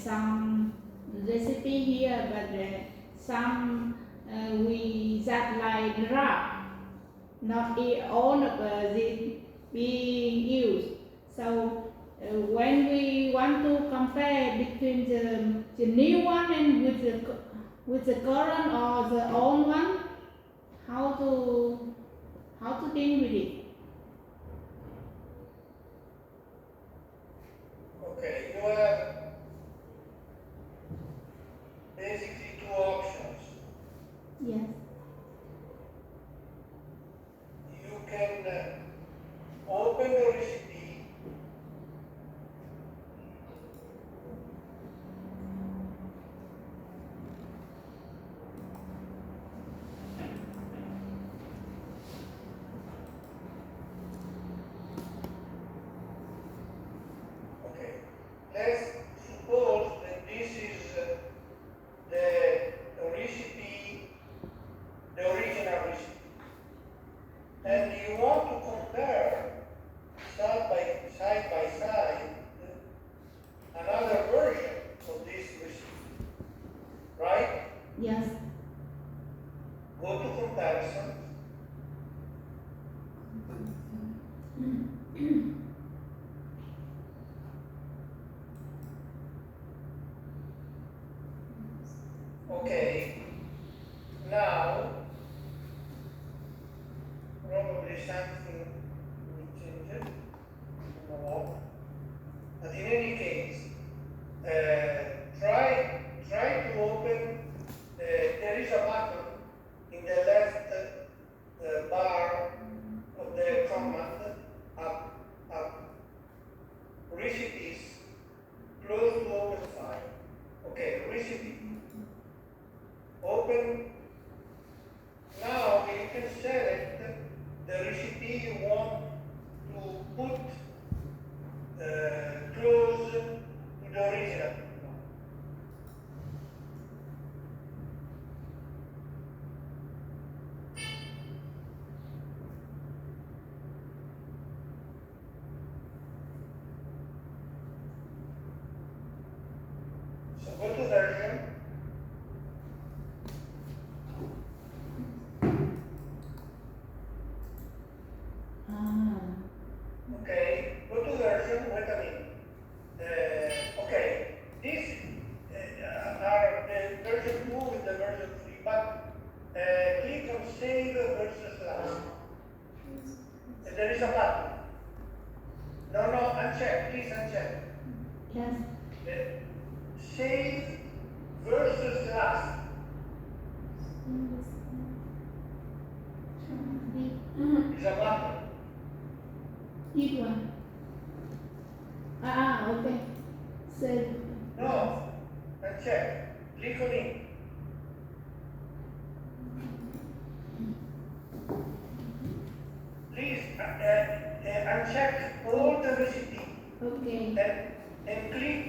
some recipe here, but some we just like raw, not all of this being used. So when we want to compare between the new one and with the current or the old one, how to deal with it? Okay, you have basically two options. Yes. You can open the recipe Okay, let's suppose that this is the recipe, the original recipe, and you want to compare side by side another version of this recipe, right? Yes. Go to comparison. Okay, now probably something will change it. No. But in any case, try to open. There is a button in the left bar of the command up recipes close to open file. Okay, recipe. Open. Now you can select the recipe you want to put close to the original. So go to version. Okay, go to version. Wait a minute. Okay, these are the version 2 with the version 3, but click on save versus last. There is a button. No, uncheck, please uncheck. Yes. Save versus last. Is a button. This one. Okay. Save. No, uncheck. Click on it. Please uncheck all the recipe. Okay. And click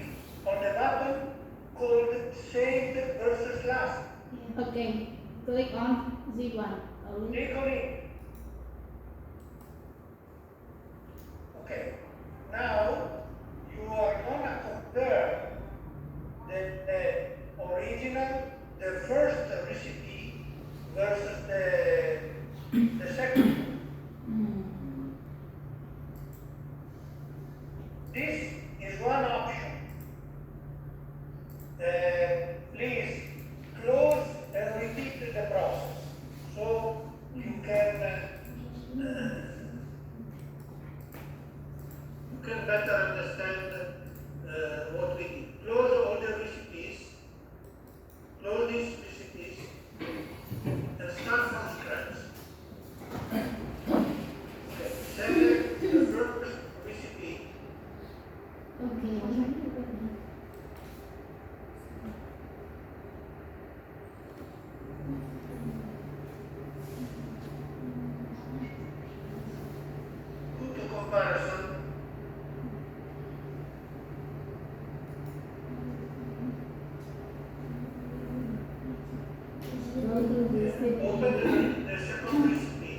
on the button called saved versus last. Okay. Click on this one. Click on it. Okay. Now you are gonna compare the original, the first recipe versus the second. This is one option. Please close and repeat the process so you can better understand what we did. Close all the recipes, close these recipes, and start from scratch. Okay. Select the first recipe. Okay. Go to comparison. Open the second recipe.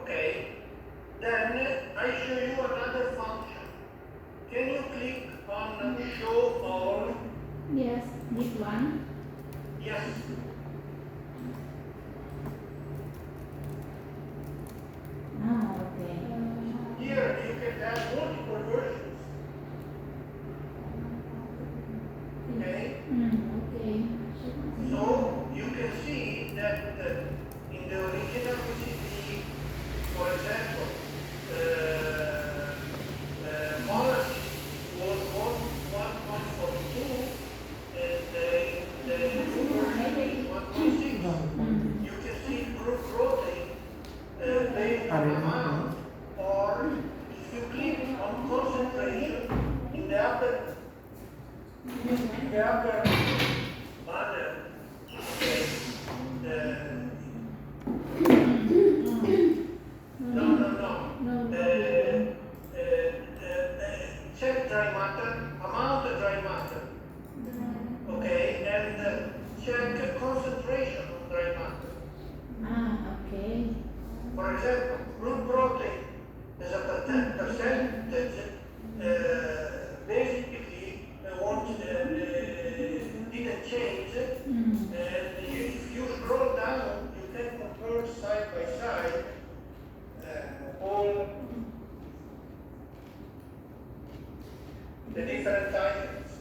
Okay? Then I show you another function. Can you click on show all? Yes, this one. Yes. Okay. Here you can have multiple versions. Okay? Okay. So you can see that in the original recipe, for example, policy was 1.42 and the new version is 1.6. You can see group rotate based on amount, or if you click on concentration in the upper banner, okay, no. Check dry matter, amount of dry matter, okay, and check concentration of dry matter. Okay. For example, group protein is a percentage, basically didn't change. And if you scroll down, you can compare side by side all the different items.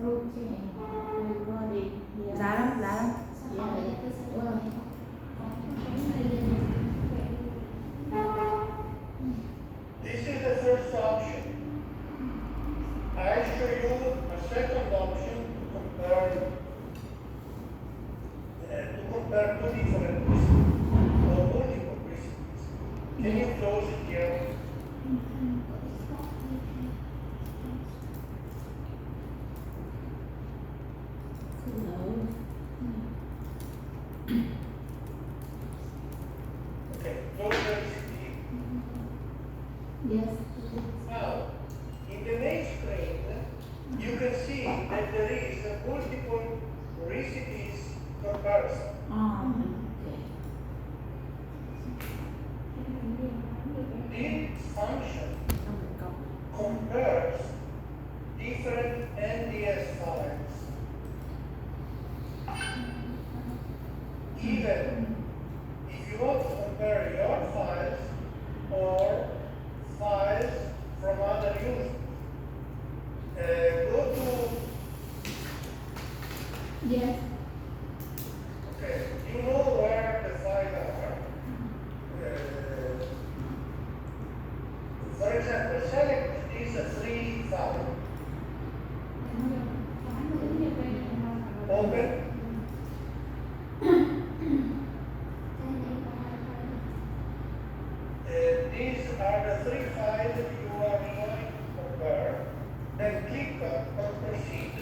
Okay. I got it. Yeah. Giá lắm. Yeah. This is the first option. I show you a second option to compare two different recipes or multiple recipes. Can you close it here? Okay, close the recipe. Yes. Now, in the main screen, you can see that there is a multiple recipes comparison. Okay. This function compares different NDS files. Even if you want to compare your files or files from other users, go to, Yes. okay, you know where the files are. For example, select these three files. Open. These are the three files that you are going to compare. Then click on proceed.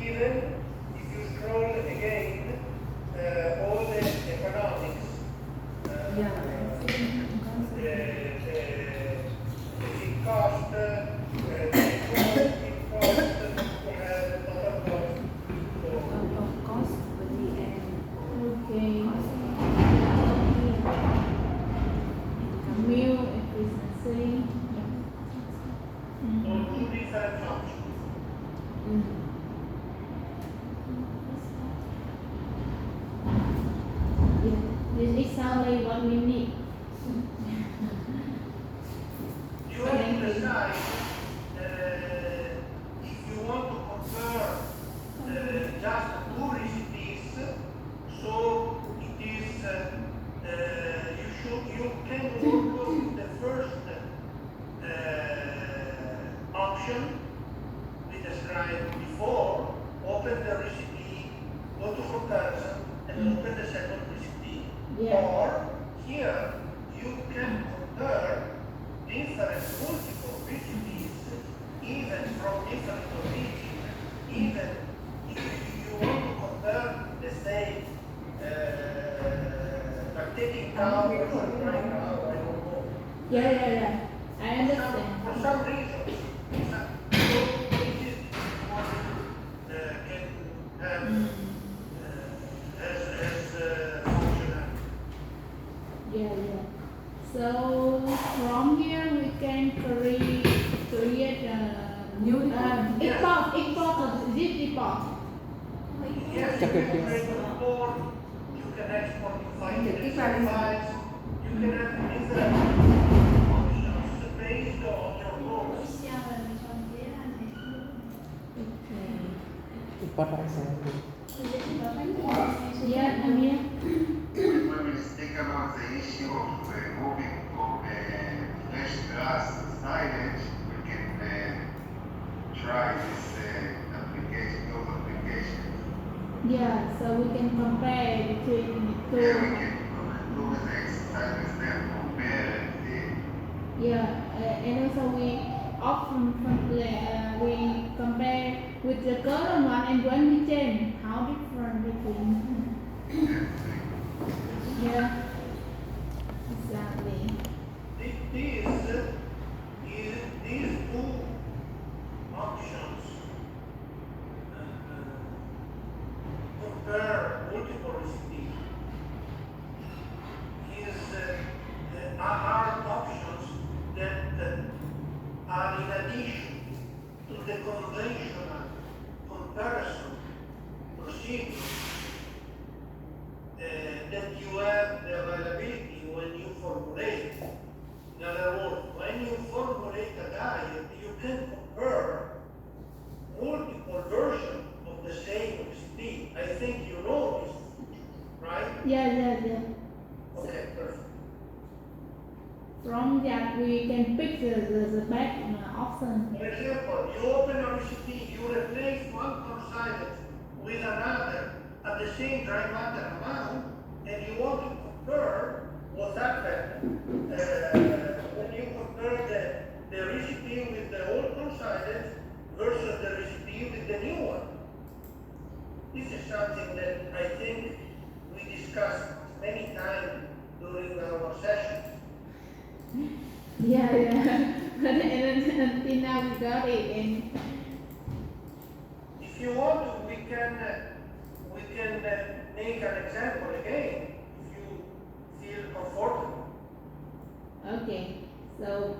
even if you scroll again, all the economics, the cost, the cost, to have the total cost. So, Okay. Meal efficiency. so two different functions. Yeah, this is exactly what we need. You have to decide if you want to compare just two recipes. So it is you can work with the first option we described before. Open the recipe, go to comparison, and open the second recipe. Yeah. Or here you can compare different multiple recipes, even from different origin, even if you want to compare the same, like taking cow versus dry cow, I don't know. Yeah. I understand. For some reason, so this is what can have as functionality. Yeah. So from here we can create a new import of zip import. Yes, you can create a report, you can export to files, you can have different options based on your goals. Yeah, I'm here. When we speak about the issue of moving from fresh grass silage, we can try this application, those applications. Yeah, so we can compare between the two. Yeah, we can do the exercise with them, compare and see. Yeah, and also we often we compare with the current one, and when we change, how different between. Yeah, exactly. These two options compare multiple recipes. Are options that are in addition to the conventional comparison procedure that you have the availability when you formulate. In other words, when you formulate a diet, you can compare multiple versions of the same recipe. I think you know this, right? Yeah. Okay, perfect. From that we can pick the best option. For example, you open a recipe, you replace one consignment with another at the same dry matter amount, and you want to compare what's happened when you compare the recipe with the old consignment versus the recipe with the new one. This is something that I think we discussed many times during our sessions. Yeah. But until now we got it, and If you want to, we can make an example again if you feel comfortable. okay. So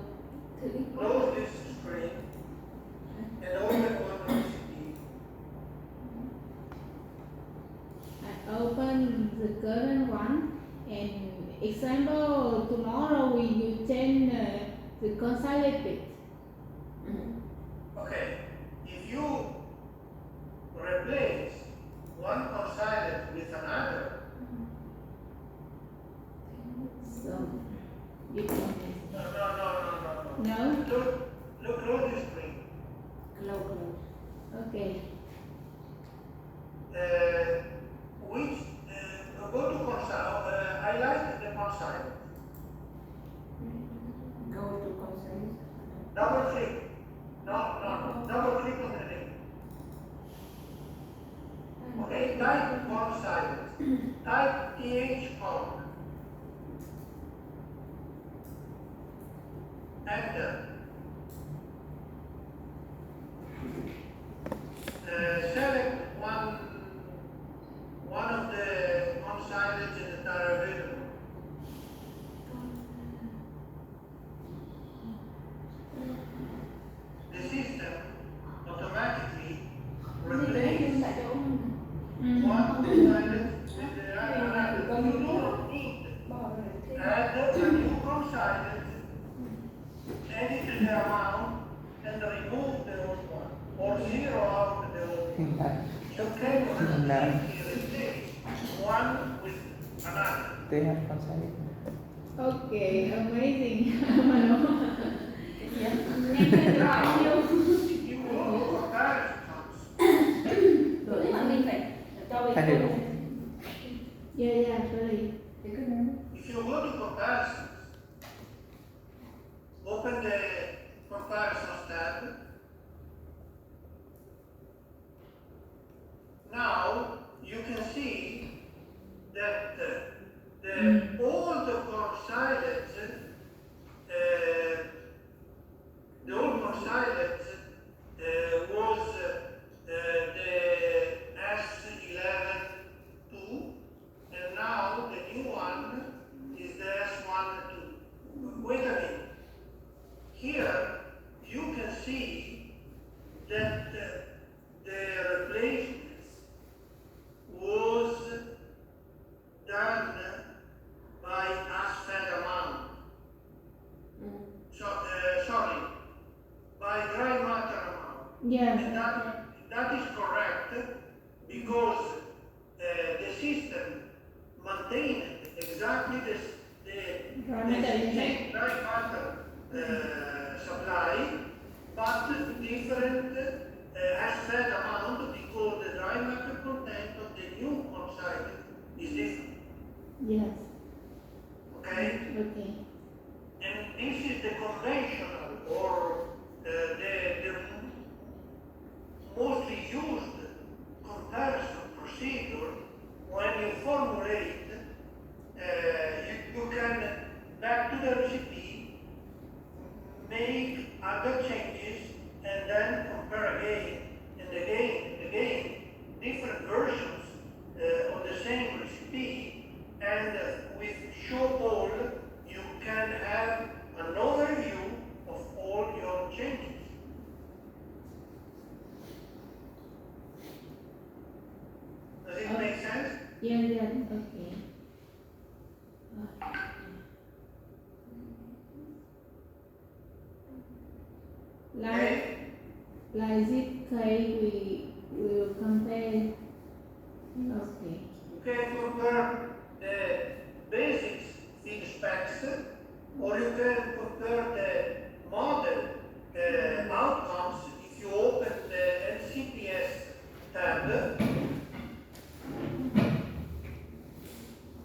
Close this screen and open one recipe. I open the current one, and example tomorrow we will change the consolidated. Okay, if you replace one consignment with another, So you can no. no. Look, close the screen. Okay. Which go to highlight the consignment. Double click. No. Double click on the link. hiện tại You cannot replace one with another. they have considered. Okay, amazing. Mano. Em rất rõ nhiều. If you go to comparisons, Rồi mà mình phải cho về Thay đổi. Yeah, sorry. Thì cứ nói. if you go to comparisons, open the comparisons tab. Now you can see that all the coincidence, the old coincidence was the S11-2, and now the new one is the S1-2. Wait a minute. Here you can see that the replacement was done by as-fed amount. Sorry, by dry matter amount. Yeah. And that is correct because the system maintained exactly the Dry matter same dry matter supply, but different as-fed amount because the dry matter content of the new oxide is different. Yes. Okay? Okay. And this is the conventional or the mostly used comparison procedure when you formulate, you can, back to the recipe, make other changes and then compare again and again, different versions of the same recipe, and with show all, you can have an overview of all your changes. Does it make sense? Yeah, okay. Like this case, we will compare. Okay. You can compare the basics in specs, or you can compare the model outcomes if you open the NCPS tab,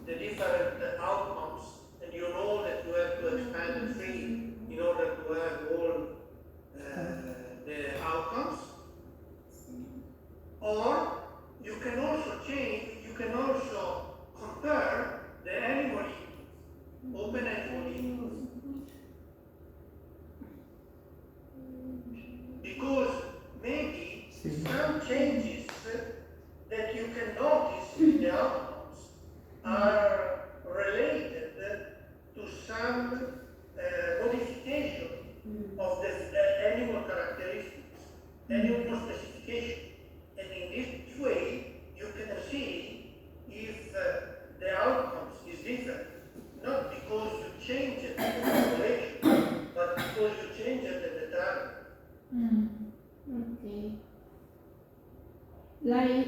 the different outcomes, and you know that you have to expand the tree in order to have all the outcomes. Or you can also compare the animal inputs, open animal inputs. Because maybe some changes that you can notice in the outcomes are related to some modification of the animal characteristics, animal specification. And in this way, you can see if the outcomes is different, not because you change it in the population, but because you change it at the target. Okay. Like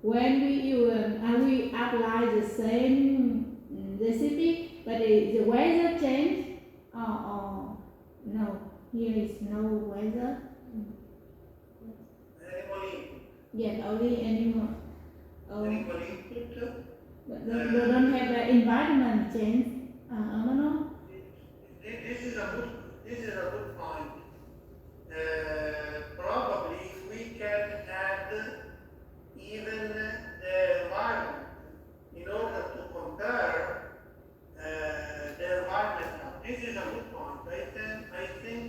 when we apply the same recipe, but the weather change, or no, here is no weather. Animal input. Yes, only animal. Animal input. But they don't have the environment change. No. This is a good point. Probably we can add even the environment in order to compare the environment. This is a good point. I think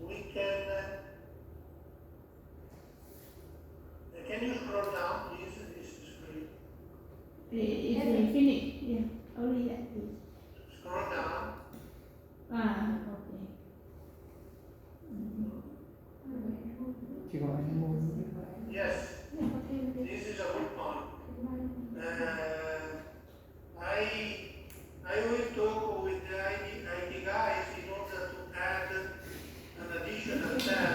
we can. Can you scroll down, please? This is great. It's infinite. Yeah, only that. Scroll down. Okay. Chỉ có anh môn. Yes, this is a good point. I will talk with the IT guys in order to add an additional tab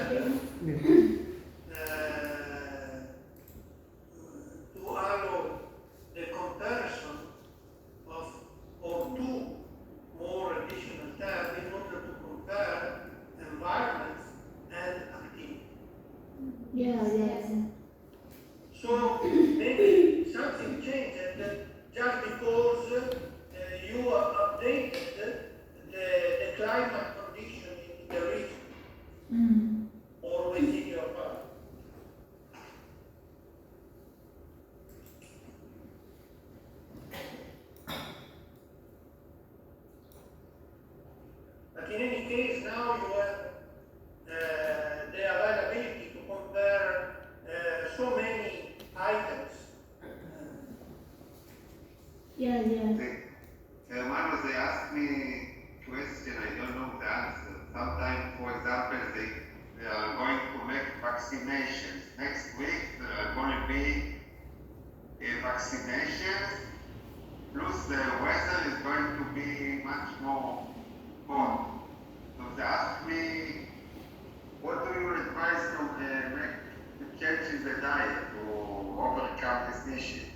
Yeah, yes. So maybe something changed just because you updated the climate condition in the region or within your body. But in any case, now you have the availability to compare so many items. Yeah, yeah. Hermanos, they ask me question, I don't know the answer. Sometimes, for example, they are going to make vaccinations. Next week, there are going to be vaccinations, plus the weather is going to be much more hot. So they ask me, what do you advise to make change in the diet to overcome this issue?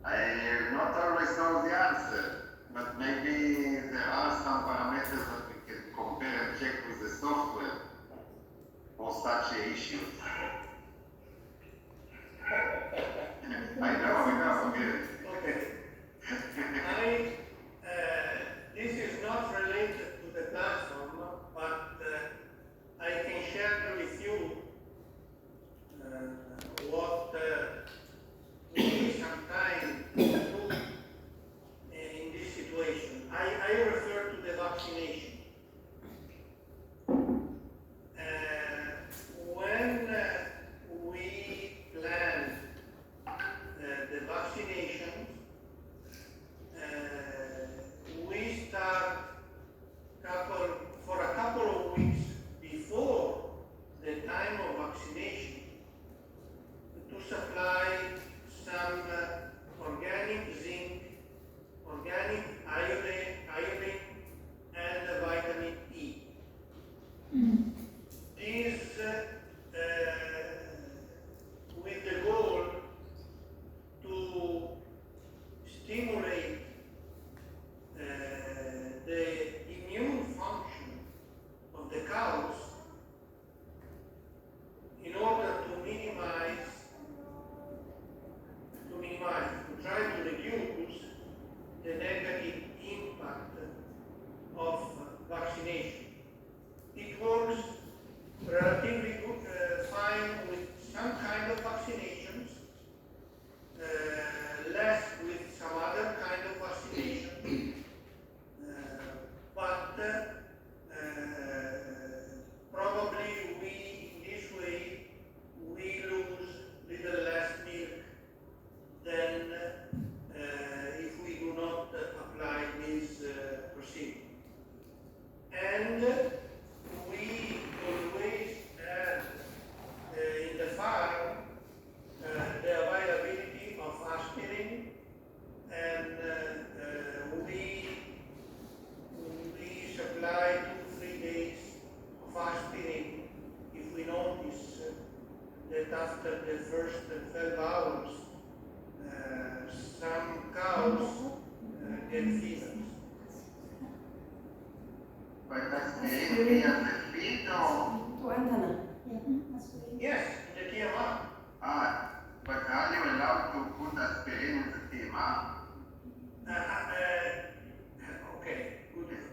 I not always know the answer, but maybe there are some parameters that we can compare and check with the software for such issues. I know, yes. Okay. This is not related to the platform, but I can share with you what we sometimes do in this situation. I refer to the vaccination. When we plan the vaccination, we start for a couple of weeks before the time of vaccination to supply some organic zinc, organic iodine, and vitamin E. These with the goal to stimulate the immune function of the cows in order to try to reduce the negative impact of vaccination. It works relatively good, fine with some kind of vaccinations, less with some other kind of vaccination, but probably in this way we lose little less milk than if we do not apply this procedure. And we always have in the farm the availability of aspirin, and we supply 2-3 days of aspirin if we notice that after the first 12 hours some cows get fevers. But aspirin as a feed or? To Antana. Yes, in the TMR. But are you allowed to put aspirin in the TMR? Okay,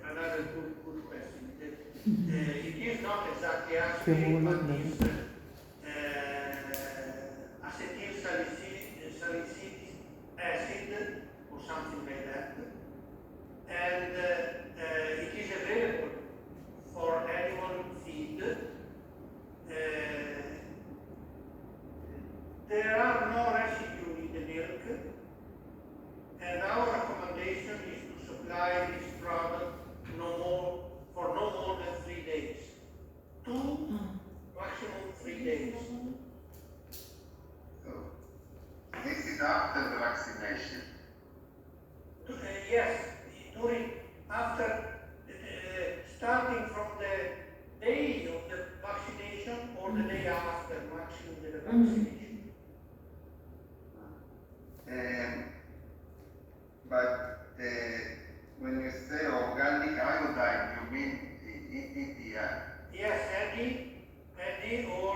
another good question. It is not exactly aspirin, but it's acetylsalicylic acid or something like that. And it is available for animal feed. There are no residue in the milk, and our recommendation is to supply this product for no more than 3 days. 2, maximum 3 days. So, this is after the vaccination. Yes, starting from the day of the vaccination or the day after maximum the vaccination. But when you say organic iodine, you mean EPI? Yes, Eddie or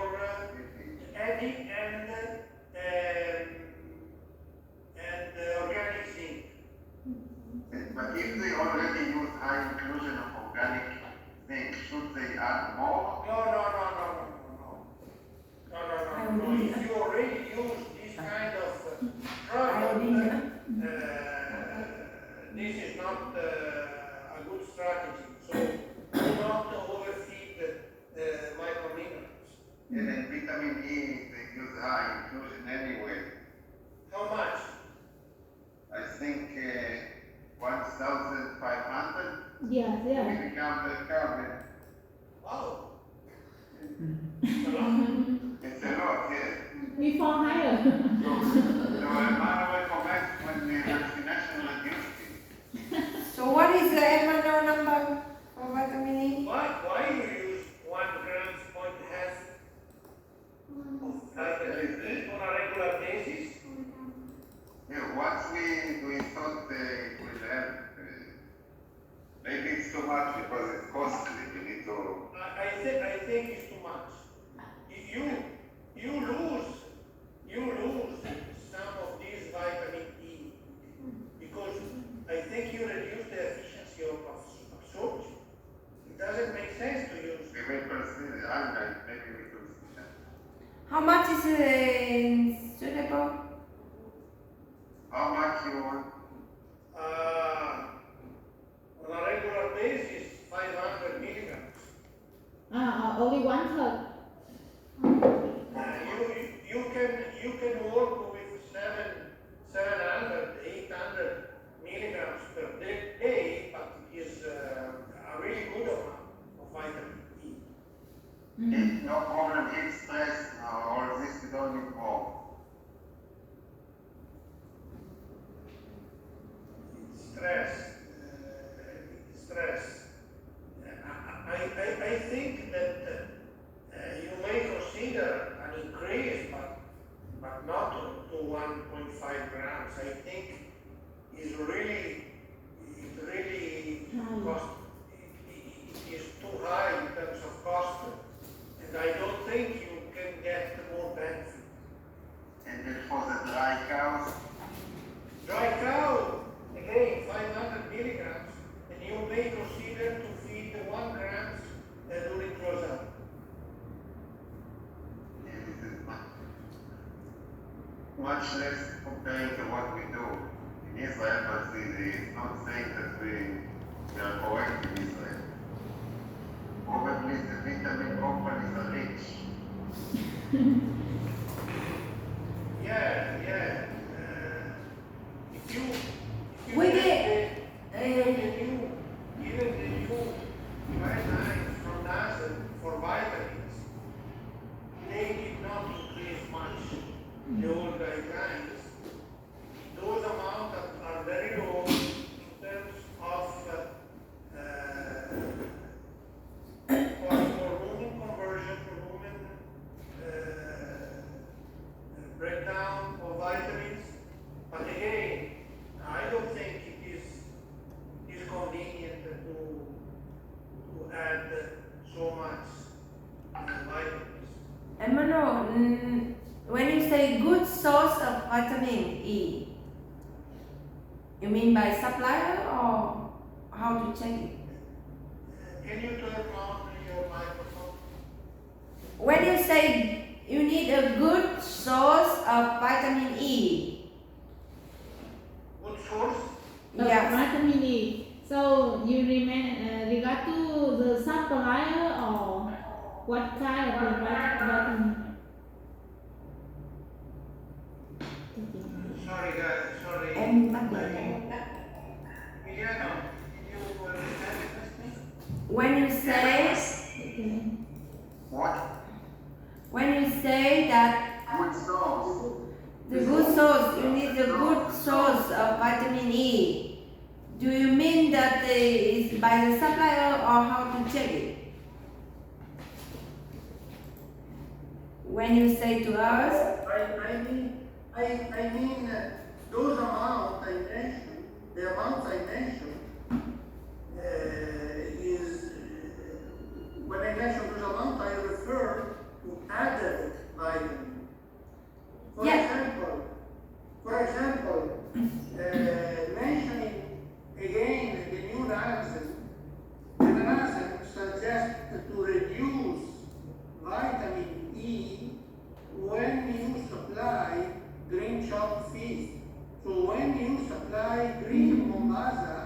And then vitamin E, they use high inclusion anyway. How much? I think 1,500 Yes, yes. milligram per carbon. Wow. It's a lot, yes. Before higher. So I recommend when the vaccination reduced it. So what is the MNO number for vitamin E? Why you use 1 grams point half of vitamin E on a regular basis? Yeah, once we thought it will help. Maybe it's too much because it's costly. We need to. I think it's too much. You lose some of this vitamin E because I think you reduce the efficiency of absorption. It doesn't make sense to use. We may consider. Maybe we could see that. How much is suitable? How much you want? On a regular basis, 500 milligrams. Only 1/3. You can work with 700, 800 milligrams per day, but it is a really good amount of vitamin E. No problem. Heat stress. All this we don't involve. Stress. I think that you may consider an increase, but not to 1.5 grams. I think it really cost. It is too high in terms of cost, and I don't think you can get more benefit. And then for the dry cows, Dry cow, again, 500 milligrams, and you may consider to feed 1 gram during close-up. this is much less compared to what we do in Israel, but it's not saying that we are correct in Israel. Probably the vitamin companies are rich. Yeah. If you We get did. even the new guidelines from NASA for vitamins, they did not increase much. The old guidelines, those amounts are very low in terms of for lumen conversion, lumen breakdown of vitamins. But again, I don't think it is convenient to add so much vitamins. Emmanuel, when you say good source of vitamin E, you mean by supplier or how to check it? Can you turn on your microphone? When you say you need a good source of vitamin E, Good source? yes. Vitamin E. So you regard to the supplier or what kind of the vitamin? Sorry guys, sorry. Em tắt lại. Emiliano, can you understand the question? When you say Okay. What? when you say that Good source. the good source, you need a good source of vitamin E, do you mean that it's by the supplier or how to check it? When you say to us, I mean those amounts I mentioned, the amounts I mentioned is when I mention those amounts I refer to added vitamin. For Yeah. example, mentioning again the new NASEM suggests to reduce vitamin E when you supply green chalk feed. So when you supply green mombasa,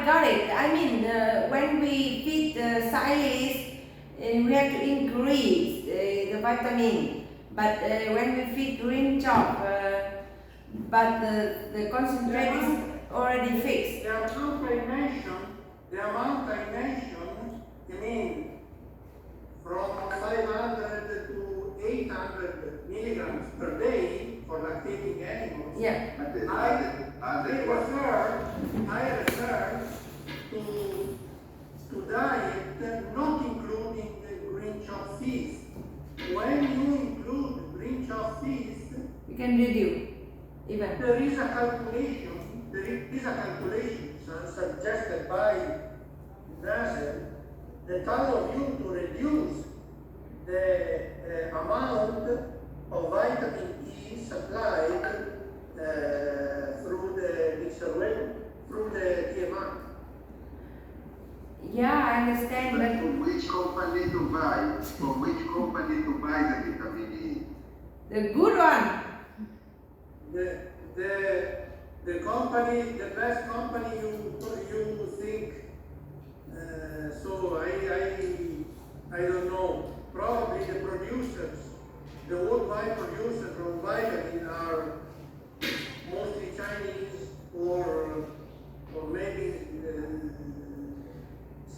I got it. I mean, when we feed the silage, we have to increase the vitamin. But when we feed green chop, but the concentrate is already fixed. The amount I mentioned, I mean, from 500 to 800 milligrams per day for lactating animals. Yeah. I refer to diet not including the green chop feeds. When you include green chop feeds, You can reduce even. there is a calculation suggested by NASA that allows you to reduce the amount of vitamin E supplied through the mixer well, through the TMI. Yeah, I understand, But but from which company to buy? From which company to buy the vitamin E? the good one. The company, the best company you think. So I don't know. Probably the producers, the worldwide producers of vitamin are mostly Chinese or maybe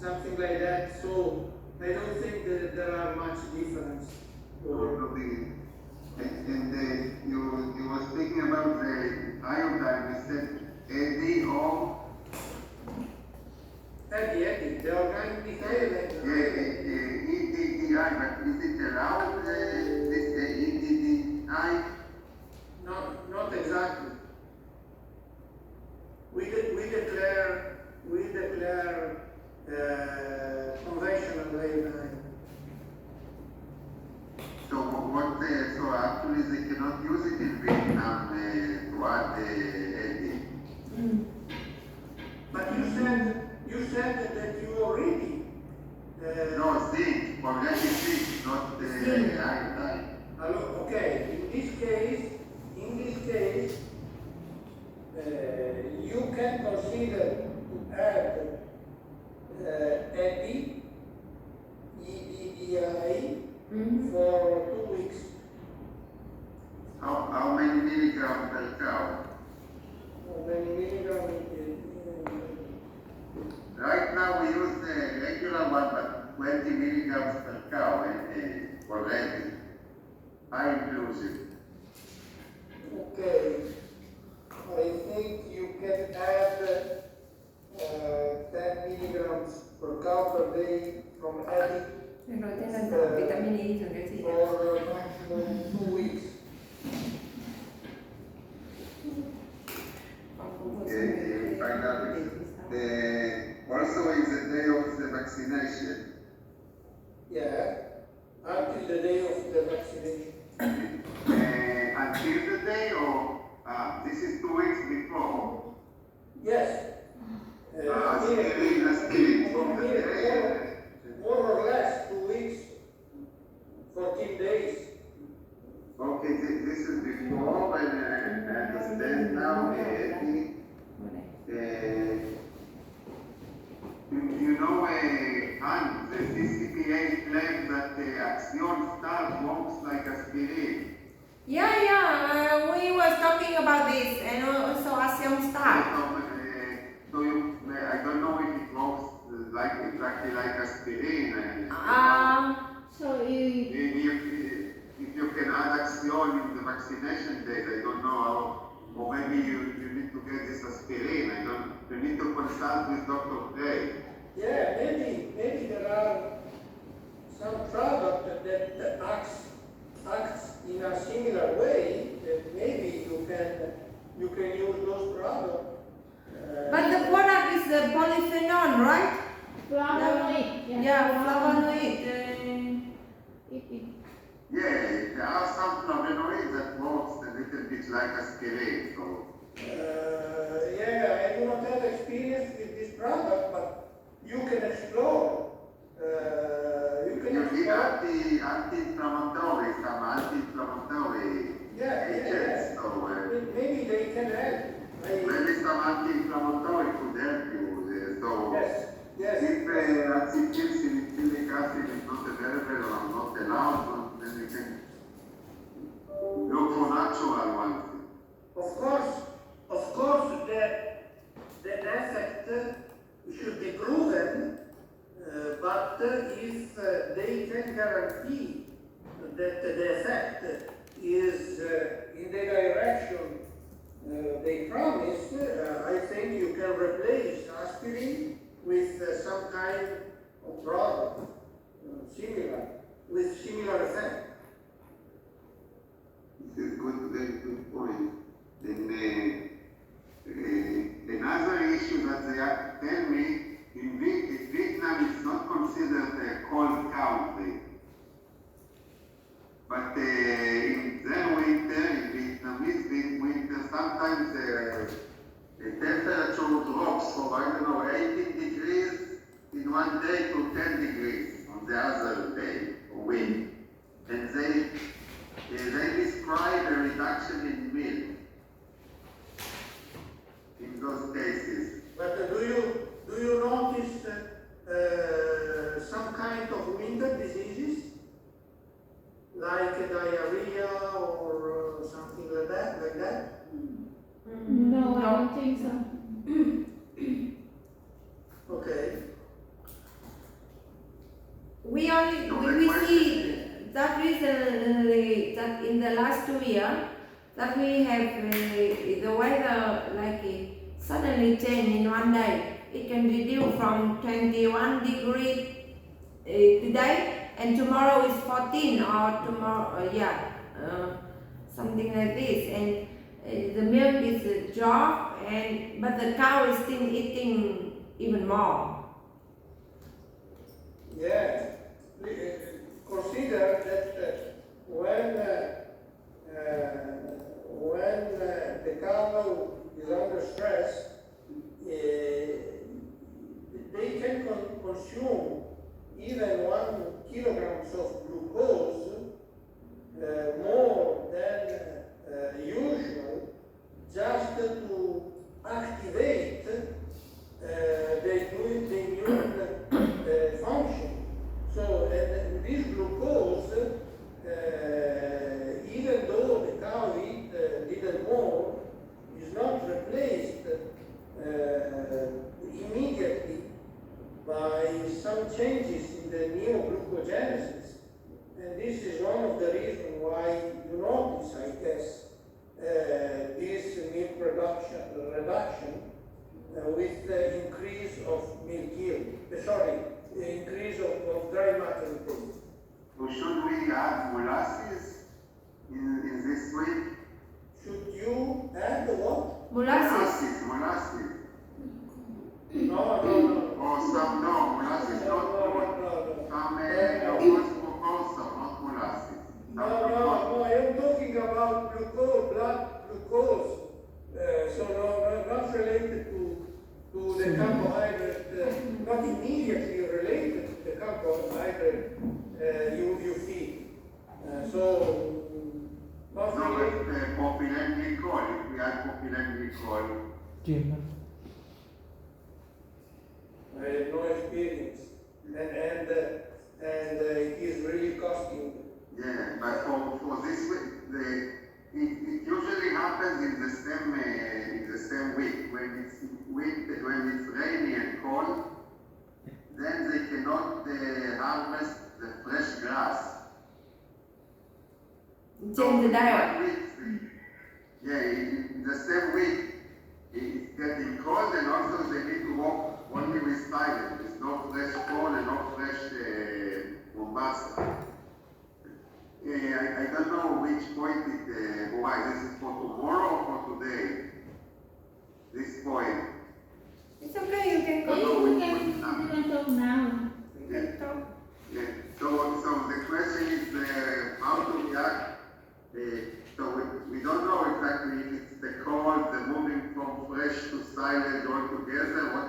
something like that. So I don't think that there are much difference. And you were speaking about the iodine. You said AD or Eddie, the organic methyl. EDDI, but is it allowed this EDDI? Not exactly. We declare conventional iodine. So actually they cannot use it in Vietnam to add AD. But you said that you already. No, zinc, already zinc, not iodine. Okay. In this case, you can consider to add EDDI for 2 weeks. How many milligrams per cow? How many milligrams? Right now we use the regular one, but 20 milligrams per cow already. High inclusive. Okay. I think you can add 10 milligrams per cow per day from EDDI Rồi thế là giảm vitamin E rồi cái gì? for maximum 2 weeks. Finally, also is the day of the vaccination. Yeah, until the day of the vaccination. Until the day or this is 2 weeks before. Yes. Aspirin from the day. More or less 2 weeks, 14 days. Okay, this is before, and I understand now. You know, and the CCPA claims that the Action Star works like aspirin. Yeah, we was talking about this and also Asian Star. I don't know if it works exactly like aspirin. So If you can add Action in the vaccination days, I don't know how, or maybe you need to get this aspirin. You need to consult with Dr. Gray. Yeah, maybe there are some product that acts in a similar way. That maybe you can use those products. But the product is the polyphenol, right? flavonoid. Yeah, flavonoid. Yeah, there are some flavonoids that works a little bit like aspirin. So. Yeah, I do not have experience with this product, but you can explore. You need anti-inflammatory, some anti-inflammatory agents. So, maybe they can help. maybe some anti-inflammatory could help you. that the effect is in the direction they promise, I think you can replace aspirin with some kind of product similar, with similar effect. This is good, very good point. And another issue that they tell me, Vietnam is not considered a cold country. But in their winter, in Vietnamese winter, sometimes the temperature drops from, I don't know, 18 degrees in one day to 10 degrees on the other day or week. And they describe a reduction in milk in those cases. But do you notice some kind of winter diseases, like diarrhea or something like that? No, I don't think so. Okay. We see that recently, that in the last 2 years, that we have the weather suddenly change in one day. It can reduce from 21 degrees today, and tomorrow is 14, or tomorrow, something like this. And the milk is drop, but the cow is still eating even more. Yes. Consider that when the cow is under stress, they can consume even 1 kilogram of glucose more than usual, just to activate the immune function. So this glucose, even though the cow eat little more, is not replaced immediately by some changes in the neoglucogenesis. And this is one of the reasons why you notice, I guess, this milk reduction with the increase of milk yield. The increase of dry matter intake. So should we add molasses in this week? Should you add what? Molasses. Molasses. No. Or some, no, molasses not good. Some yogurt glucose, not molasses. No, I am talking about glucose, blood glucose. So not related to the carbohydrate, not immediately related to the carbohydrate you feed. So, not No, related. but propylene glycol, if we add propylene glycol, Gym. I have no experience, and it is really costing. yeah, but for this week, it usually happens in the same week. When it's rainy and cold, then they cannot harvest the fresh grass. Change the diet. Yeah, in the same week, it's getting cold, and also they need to walk only with silage. There's no fresh corn and no fresh mombasa. I don't know which point why this is for tomorrow or for today. This point. It's okay, you can No, go. no, You which can point now? talk now. You can talk. Yeah. So the question is how to react. So we don't know exactly if it's the cold, the moving from fresh to silage altogether, what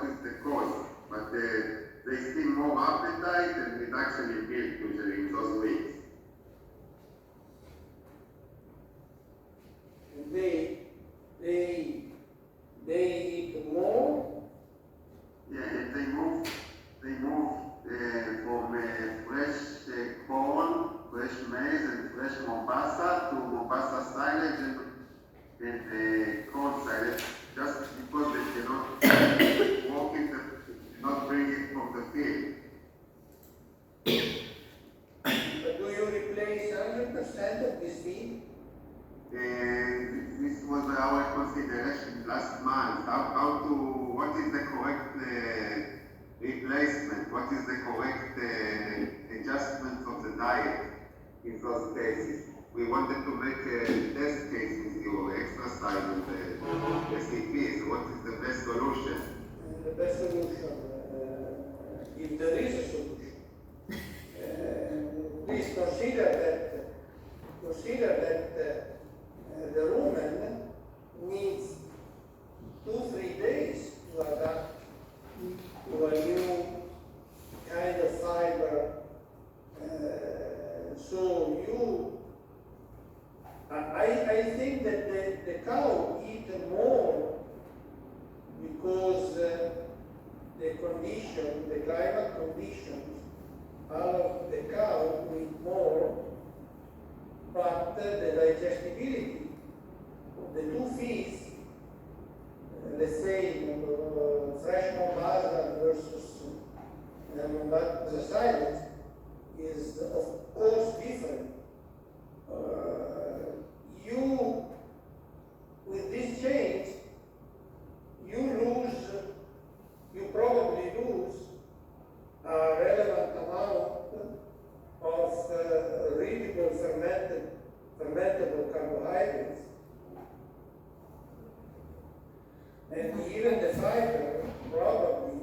the climate conditions allow the cow to eat more, but the digestibility of the two feeds, let's say fresh Mombasa versus the silage, is of course different. You, with this change, you probably lose a relevant amount of readable fermentable carbohydrates. And even the fiber probably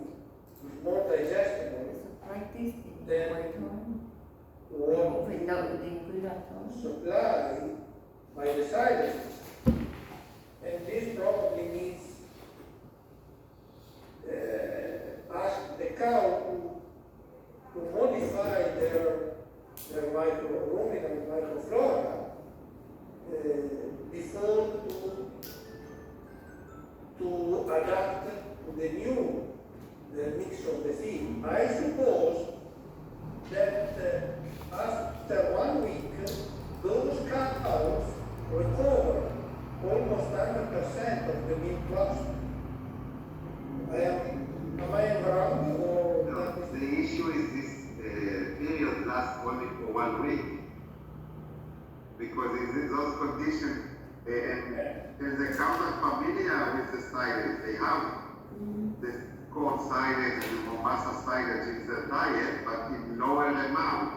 is more digestible Practice than what phải đợi đến quy luật thôi. supplied by the silage. And this probably means ask the cow to modify their ruminant microflora before to adapt to the new mix of the feed. I suppose that after 1 week, those cows recover almost 100% of the milk lost. Am I wrong or No, the issue is this period lasts only for 1 week. Because in those conditions, and the cows are familiar with the silage. They have the corn silage and the Mombasa silage in their diet, but in lower amounts.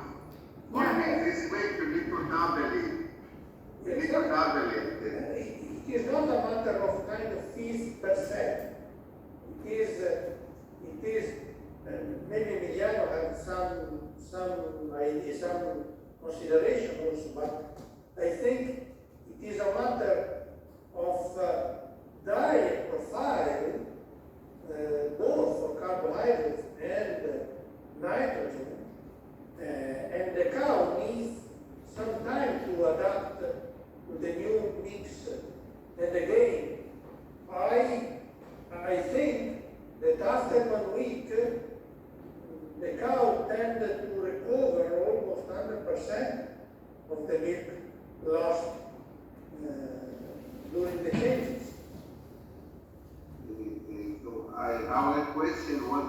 Only this week you need to double it. You need to double it. It is not a matter of kind of fees per se. It is maybe Emiliano had some idea, some consideration also, but I think it is a matter of diet profile, both for carbohydrates and nitrogen, and the cow needs some time to adapt to the new mix. And again, I think that after 1 week, the cow tended to recover almost 100% of the milk lost during the changes. So our question was,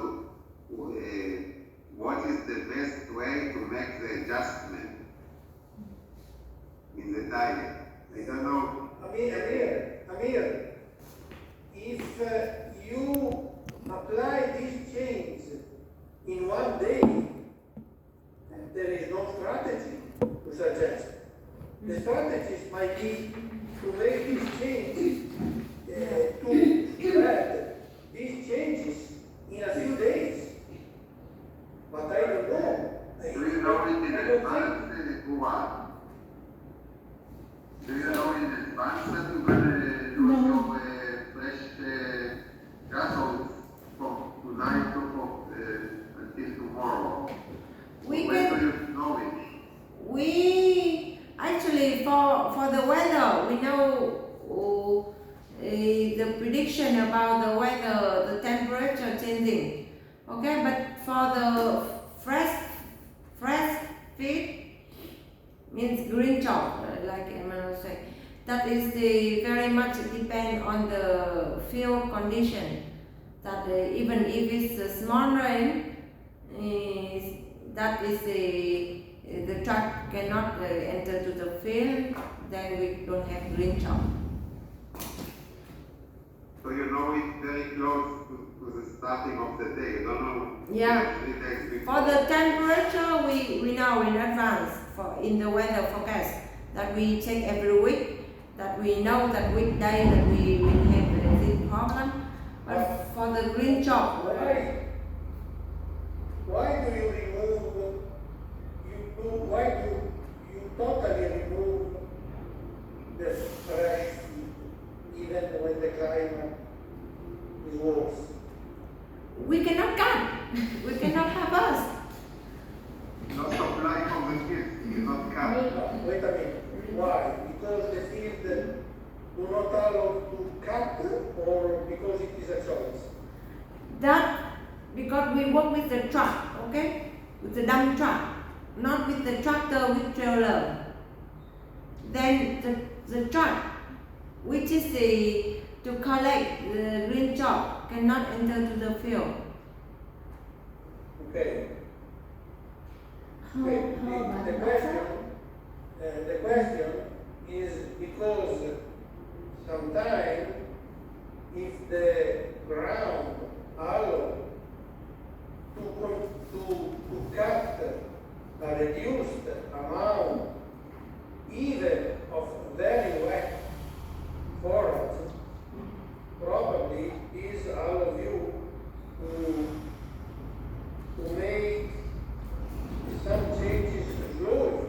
what is the best way to make the adjustment in the diet? I don't know. Amir, if you apply this change in 1 day, there is no strategy to suggest. The strategies might be to make these changes, to spread these changes in a few days. But I don't know. Do you know it in advance, Kuwa? Do you know in advance that you're going to lose your fresh grasshoppers from tonight until tomorrow? We When can. do you know it? We actually for the weather we know the prediction about the weather, the temperature changing. Okay, but for the fresh feed means green chop, like Emmanuel said, that is the very much depend on the field condition. That even if it's a small rain, that is the truck cannot enter to the field, then we don't have green chop. So you know it very close to the starting of the day. You don't know. Yeah. 3 days before. For the temperature, we know in advance in the weather forecast that we check every week, that we know that weekday that we will have this problem. But for the green chop, Why do you totally remove the fresh even when the climate is worse? we cannot cut, we cannot harvest. No supply from the field. You not cut. Wait a minute. Why? Because the field do not allow to cut or because it is a choice? That because we work with the truck, okay? With the dump truck, not with the tractor with trailer. Then the truck, which is to collect the green chalk, cannot enter to the field. Okay. How about The the question, buffer? the question is because sometimes if the ground allow to cut a reduced amount even of very wet forest, probably is allow you to make some changes slowly.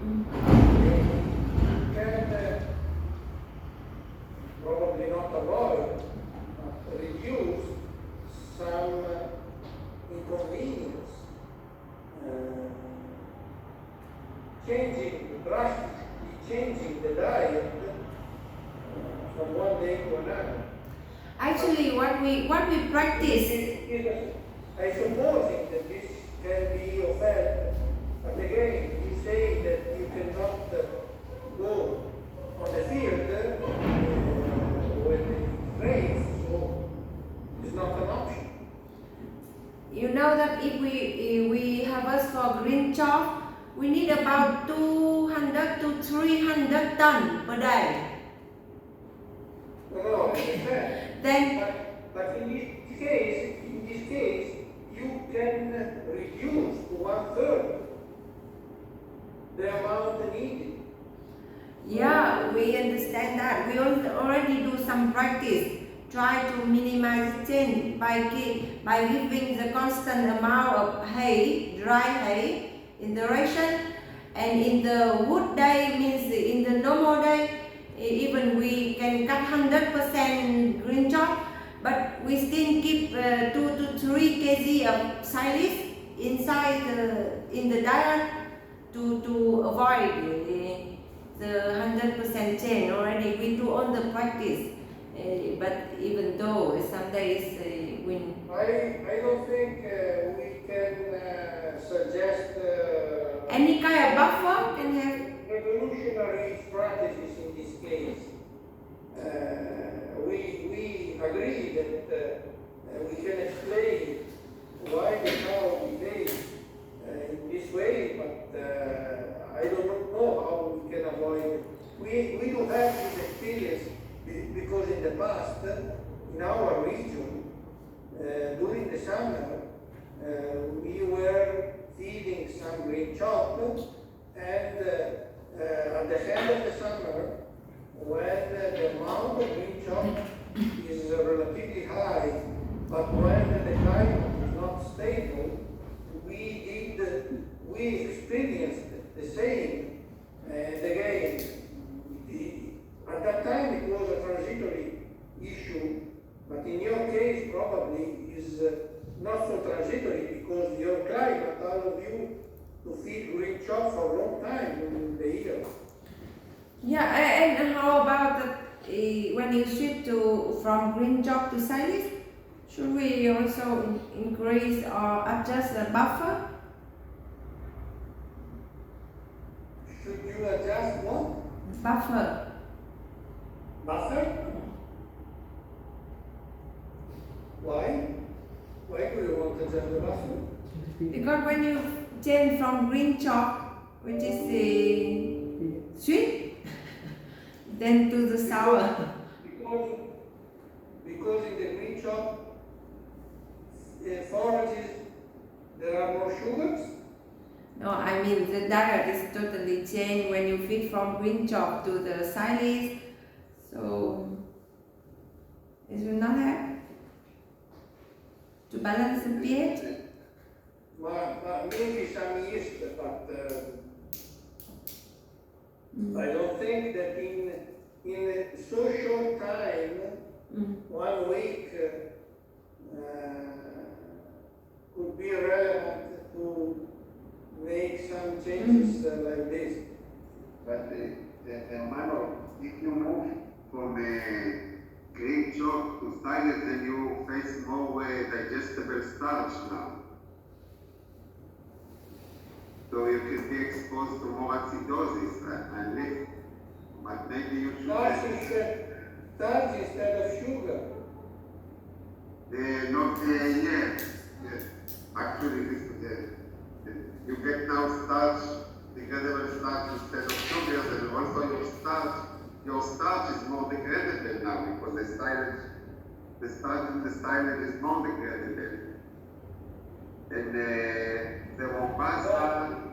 You can probably not avoid, but reduce some inconvenience. Drastically changing the diet from one day to another. Actually, what we practice. I suppose that this can be offended, but again, you say that you cannot go on the field when it rains, so it's not an option. You know that if we harvest for green chalk, we need about 200 to 300 tons per day. No, I understand. Then, But in this case, you can reduce to 1/3 the amount needed. yeah, we understand that. We already do some practice. Try to minimize change by giving the constant amount of hay, dry hay, in the ration, and in the wood day means in the normal day, even we can cut 100% green chalk, but we still keep 2 to 3 kg of silage inside in the diet to avoid the 100% change. Already we do all the practice, but even though some days when I don't think we can suggest any kind of buffer can have. revolutionary strategies in this case. We agree that we can explain why the cow behaves in this way, but I don't know how we can avoid it. We do have this experience because in the past, in our region, during the summer, we were feeding some green chalk, and at the end of the summer, when the amount of green chalk is relatively high, but when the climate is not stable, we experienced the same. And again, at that time it was a transitory issue, but in your case probably is not so transitory because your climate allows you to feed green chalk for a long time in the year. Yeah, and how about that, when you shift from green chalk to silage, should we also increase or adjust the buffer? Should you adjust what? Buffer. Buffer? Why? Why do you want to adjust the buffer? Because when you change from green chalk, which is sweet, then to the sour. Because in the green chalk forages there are more sugars. No, I mean the diet is totally changed when you feed from green chalk to the silage, so it will not have to balance the pH. Maybe some yeast, but I don't think that in so short time, 1 week, could be relevant to make some changes like this. But hermano, if you move from the green chalk to silage, then you face more digestible starch now. So you can be exposed to more acidosis and live. But maybe you should. Starch instead of sugar. Not yet. Yes. Actually, you get now starch, degradable starch instead of sugar, and also your starch is more degradable now because the starch in the silage is more degradable. And the robust.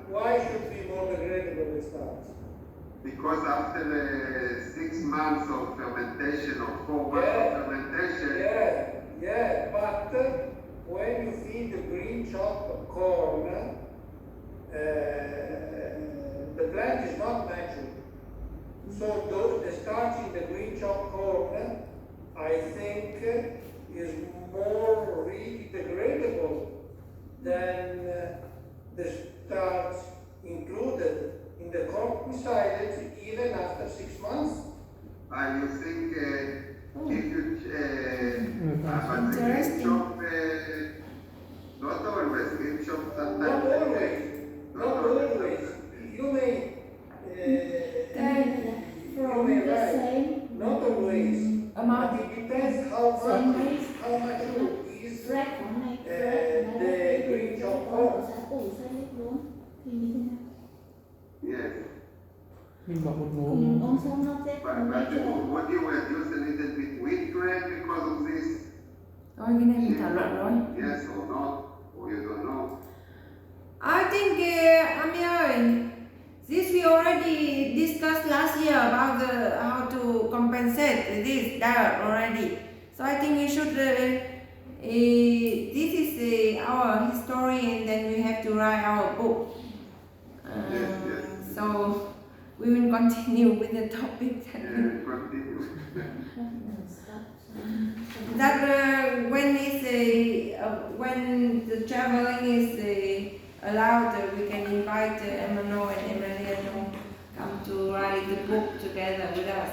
Why should be more degradable the starch? Because after 6 months of fermentation or 4 months of fermentation. Yeah, but when you feed the green chopped corn, the plant is not natural. So the starch in the green chopped corn, I think, is more really degradable than the starch included in the corn silage even after 6 months. And you think if you Interesting. chop, not always, green chop sometimes. Not always. You may From the right. same Not always. Amount. But it depends how much you is rác của này the green chopped corn. sẽ ủ ra hết luôn thì như thế nào? Yes. Mình bỏ một Cùng muỗng. ông xong nó sẽ But cùng mấy chỗ. would you reduce a little bit wheat grain because of this? Rồi cái này mình thảo luận rồi. Yes or not? Or you don't know? I think, Amir, this we already discussed last year about how to compensate this diet already. So I think we should, this is our history and then we have to write our book. Yes. So we will continue with the topic. Continue. That when the traveling is allowed, we can invite Emmanuel and Emiliano come to write the book together with us.